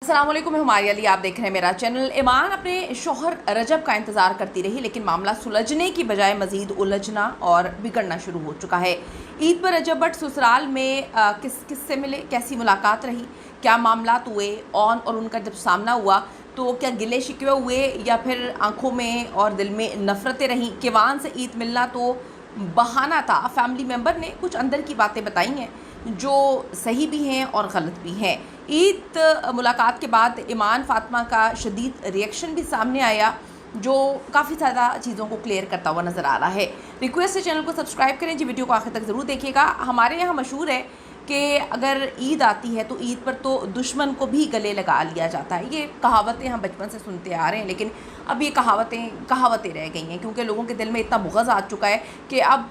अस्सलाम वालेकुम, मैं हुमायूं अली। आप देख रहे हैं मेरा चैनल। ईमान अपने शौहर रजब का इंतज़ार करती रही, लेकिन मामला सुलझने की बजाय मज़ीद उलझना और बिगड़ना शुरू हो चुका है। ईद पर रजब भट्ट ससुराल में किससे मिले, कैसी मुलाकात रही, क्या मामला हुए और उनका जब सामना हुआ तो क्या गिले शिकवे हुए या फिर आंखों में और दिल में नफ़रतें रहीं। किवान से ईद मिलना तो बहाना था। फैमिली मेम्बर ने कुछ अंदर की बातें बताई हैं जो सही भी हैं और गलत भी हैं। ईद मुलाकात के बाद ईमान फ़ातिमा का शदीद रिएक्शन भी सामने आया जो काफ़ी ज़्यादा चीज़ों को क्लियर करता हुआ नज़र आ रहा है। रिक्वेस्ट है चैनल को सब्सक्राइब करें जी, वीडियो को आखिर तक ज़रूर देखिएगा। हमारे यहाँ मशहूर है कि अगर ईद आती है तो ईद पर तो दुश्मन को भी गले लगा लिया जाता है। ये कहावतें हम बचपन से सुनते आ रहे हैं, लेकिन अब ये कहावतें रह गई हैं क्योंकि लोगों के दिल में इतना बुग़्ज़ आ चुका है कि अब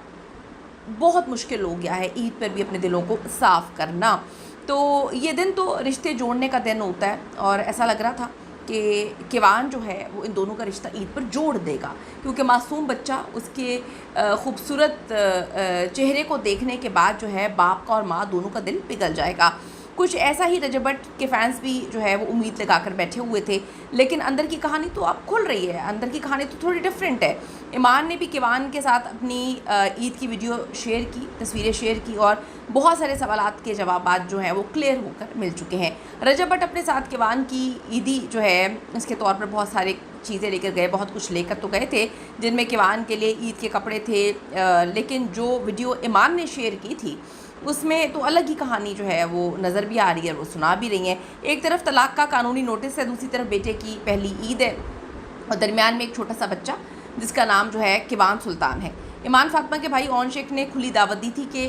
बहुत मुश्किल हो गया है ईद पर भी अपने दिलों को साफ़ करना। तो ये दिन तो रिश्ते जोड़ने का दिन होता है और ऐसा लग रहा था कि किवान जो है वो इन दोनों का रिश्ता ईद पर जोड़ देगा, क्योंकि मासूम बच्चा उसके ख़ूबसूरत चेहरे को देखने के बाद जो है बाप का और माँ दोनों का दिल पिघल जाएगा। कुछ ऐसा ही रजब भट्ट के फैंस भी जो है वो उम्मीद लगा कर बैठे हुए थे, लेकिन अंदर की कहानी तो अब खुल रही है। अंदर की कहानी तो थोड़ी डिफरेंट है। ईमान ने भी किवान के साथ अपनी ईद की वीडियो शेयर की, तस्वीरें शेयर की और बहुत सारे सवालात के जवाबात जो हैं वो क्लियर होकर मिल चुके हैं। रजब भट्ट अपने साथ किवान की ईदी जो है इसके तौर पर बहुत सारे चीज़ें लेकर गए, बहुत कुछ लेकर तो गए थे जिनमें किवान के लिए ईद के कपड़े थे, लेकिन जो वीडियो ईमान ने शेयर की थी उसमें तो अलग ही कहानी जो है वो नज़र भी आ रही है, वो सुना भी रही है। एक तरफ तलाक का कानूनी नोटिस है, दूसरी तरफ बेटे की पहली ईद है और दरमियान में एक छोटा सा बच्चा जिसका नाम जो है किवान सुल्तान है। ईमान फ़ातिमा के भाई ओन शेख ने खुली दावत दी थी कि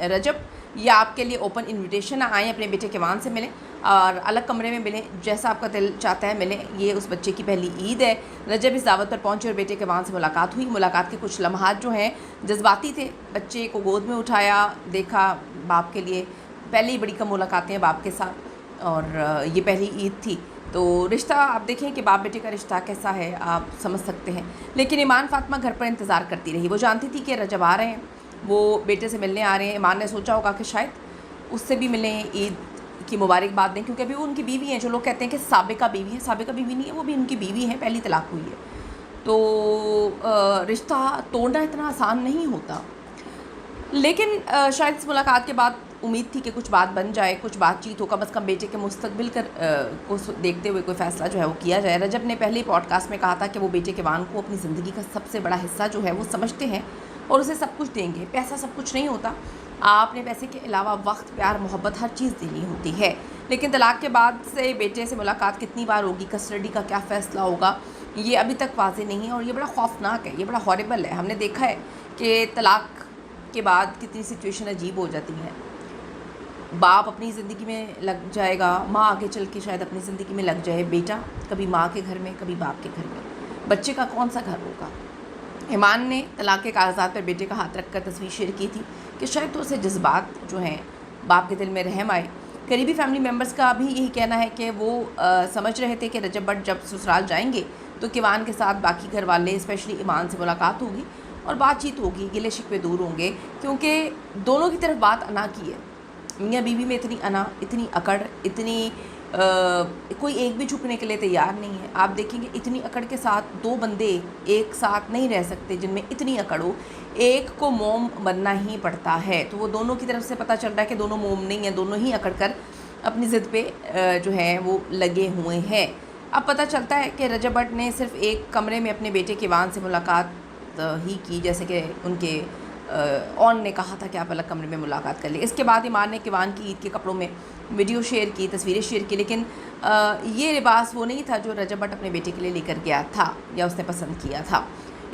रजब, ये आपके लिए ओपन इनविटेशन है, आएँ अपने बेटे किवान से मिलें और अलग कमरे में मिलें, जैसा आपका दिल चाहता है मिलें। ये उस बच्चे की पहली ईद है। रजब इस दावत पर पहुंचे और बेटे किवान से मुलाकात हुई। मुलाकात के कुछ लम्हात जो हैं जज्बाती थे। बच्चे को गोद में उठाया, देखा बाप के लिए पहली बड़ी कम मुलाकातें हैं बाप के साथ और ये पहली ईद थी। तो रिश्ता आप देखें कि बाप बेटे का रिश्ता कैसा है आप समझ सकते हैं। लेकिन ईमान फ़ातिमा घर पर इंतज़ार करती रही। वो जानती थी कि रजब आ रहे हैं, वो बेटे से मिलने आ रहे हैं। ईमान ने सोचा होगा कि शायद उससे भी मिलें, ईद की मुबारकबाद दें, क्योंकि अभी वो उनकी बीवी हैं। जो लोग कहते हैं कि साबिका बीवी है, साबिका बीवी नहीं है, वो भी उनकी बीवी हैं, पहली तलाक हुई है। तो रिश्ता तोड़ना इतना आसान नहीं होता। लेकिन शायद इस मुलाकात के बाद उम्मीद थी कि कुछ बात बन जाए, कुछ बातचीत हो, कम अज़ कम बेटे के मुस्तकबिल को देखते हुए कोई फ़ैसला जो है वो किया जाए। रजब ने पहले पॉडकास्ट में कहा था कि वो बेटे किवान को अपनी ज़िंदगी का सबसे बड़ा हिस्सा जो है वो समझते हैं और उसे सब कुछ देंगे। पैसा सब कुछ नहीं होता, आपने पैसे के अलावा वक्त, प्यार, मोहब्बत, हर चीज़ देनी होती है। लेकिन तलाक के बाद से बेटे से मुलाकात कितनी बार होगी, कस्टडी का क्या फ़ैसला होगा, ये अभी तक वाज़ेह नहीं है और ये बड़ा खौफनाक है, ये बड़ा हॉरिबल है। हमने देखा है कि तलाक के बाद कितनी सिचुएशन अजीब हो जाती हैं। बाप अपनी ज़िंदगी में लग जाएगा, माँ आगे चल के शायद अपनी ज़िंदगी में लग जाए, बेटा कभी माँ के घर में कभी बाप के घर में, बच्चे का कौन सा घर होगा। ईमान ने तलाक के कागज़ात पर बेटे का हाथ रखकर तस्वीर शेयर की थी कि शायद तो उसे जज्बात जो हैं बाप के दिल में रहम आए। करीबी फैमिली मेम्बर्स का भी यही कहना है कि वो समझ रहे थे कि रजब भट्ट जब ससुराल जाएंगे तो किवान के साथ बाकी घर वाले स्पेशली ईमान से मुलाकात होगी और बातचीत होगी, गिले शिकवे दूर होंगे, क्योंकि दोनों की तरफ बात अना की है। मियाँ बीवी में इतनी अना, इतनी अकड़, इतनी कोई एक भी झुकने के लिए तैयार नहीं है। आप देखेंगे इतनी अकड़ के साथ दो बंदे एक साथ नहीं रह सकते जिनमें इतनी अकड़ हो, एक को मोम बनना ही पड़ता है। तो वो दोनों की तरफ से पता चल रहा है कि दोनों मोम नहीं हैं, दोनों ही अकड़ कर अपनी ज़िद पे जो है वो लगे हुए हैं। अब पता चलता है कि रजब भट्ट ने सिर्फ एक कमरे में अपने बेटे किवान से मुलाकात ही की, जैसे कि उनके ऑन ने कहा था कि आप अलग कमरे में मुलाकात कर लें। इसके बाद ईमान ने किवान की ईद के कपड़ों में वीडियो शेयर की, तस्वीरें शेयर की, लेकिन ये लिबास वो नहीं था जो रजब भट्ट अपने बेटे के लिए लेकर गया था या उसने पसंद किया था।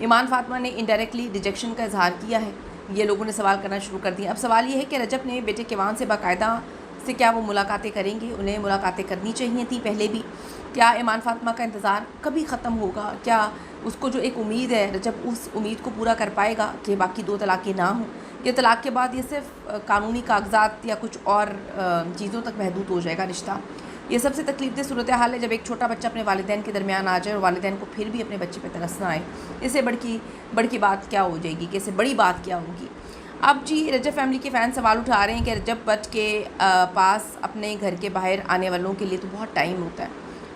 ईमान फ़ातिमा ने इनडायरेक्टली रिजेक्शन का इजहार किया है। ये लोगों ने सवाल करना शुरू कर दिया। अब सवाल ये है कि रजब ने बेटे किवान से बाकायदा से क्या वो मुलाकातें करेंगे, उन्हें मुलाकातें करनी चाहिए थी पहले भी। क्या ईमान फ़ातिमा का इंतज़ार कभी ख़त्म होगा? क्या उसको जो एक उम्मीद है रजब उस उम्मीद को पूरा कर पाएगा कि बाकी दो तलाक़ें ना हों? ये तलाक़ के बाद ये सिर्फ कानूनी कागजात या कुछ और चीज़ों तक महदूद हो जाएगा रिश्ता? ये सबसे तकलीफ़देह सूरत हाल है जब एक छोटा बच्चा अपने वालिदैन के दरमियान आ जाए और वालिदैन को फिर भी अपने बच्चे पर तरस ना आए। इससे बड़ी बात क्या हो जाएगी, कि इससे बड़ी बात क्या होगी। अब जी रजब फैमिली के फ़ैन सवाल उठा रहे हैं कि रजब भट्ट के पास अपने घर के बाहर आने वालों के लिए तो बहुत टाइम होता है,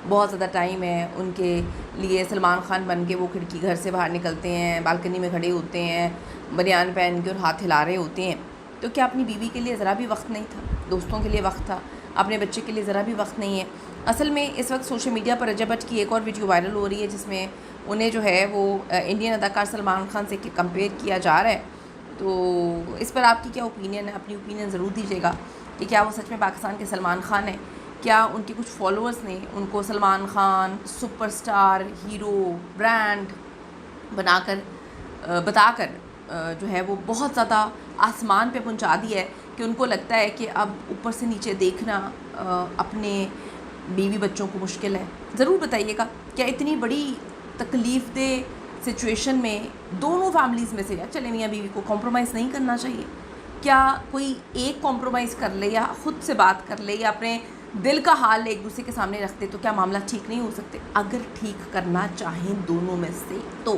बहुत ज़्यादा टाइम है उनके लिए। सलमान खान बन के वो खिड़की घर से बाहर निकलते हैं, बालकनी में खड़े होते हैं, बनियान पहन के और हाथ हिला रहे होते हैं। तो क्या अपनी बीवी के लिए ज़रा भी वक्त नहीं था? दोस्तों के लिए वक्त था, अपने बच्चे के लिए ज़रा भी वक्त नहीं है। असल में इस वक्त सोशल मीडिया पर रजब भट्ट की एक और वीडियो वायरल हो रही है जिसमें उन्हें जो है वो इंडियन अदाकार सलमान खान से कंपेयर किया जा रहा है। तो इस पर आपकी क्या ओपिनियन है? अपनी ओपिनियन ज़रूर दीजिएगा कि क्या वो सच में पाकिस्तान के सलमान खान हैं? क्या उनके कुछ फॉलोअर्स ने उनको Salman Khan superstar, hero, brand बनाकर बताकर जो है वो बहुत ज़्यादा आसमान पे पहुंचा दिया है कि उनको लगता है कि अब ऊपर से नीचे देखना अपने बीवी बच्चों को मुश्किल है? ज़रूर बताइएगा। क्या इतनी बड़ी तकलीफ़ दे सिचुएशन में दोनों फैमिलीज़ में से, या चले मियाँ बीवी को कॉम्प्रोमाइज़ नहीं करना चाहिए? क्या कोई एक कॉम्प्रोमाइज़ कर ले या ख़ुद से बात कर ले या अपने दिल का हाल एक दूसरे के सामने रख दे तो क्या मामला ठीक नहीं हो सकते? अगर ठीक करना चाहें दोनों में से तो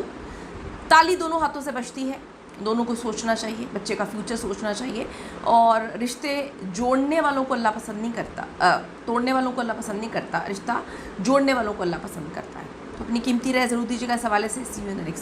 ताली दोनों हाथों से बजती है, दोनों को सोचना चाहिए, बच्चे का फ्यूचर सोचना चाहिए। और रिश्ते जोड़ने वालों को अल्लाह पसंद नहीं करता, तोड़ने वालों को अल्लाह पसंद नहीं करता, रिश्ता जोड़ने वालों को अल्लाह पसंद करता है। तो अपनी कीमती राय ज़रूर दीजिएगा इस हवाले से। सी यू इन द नेक्स्ट।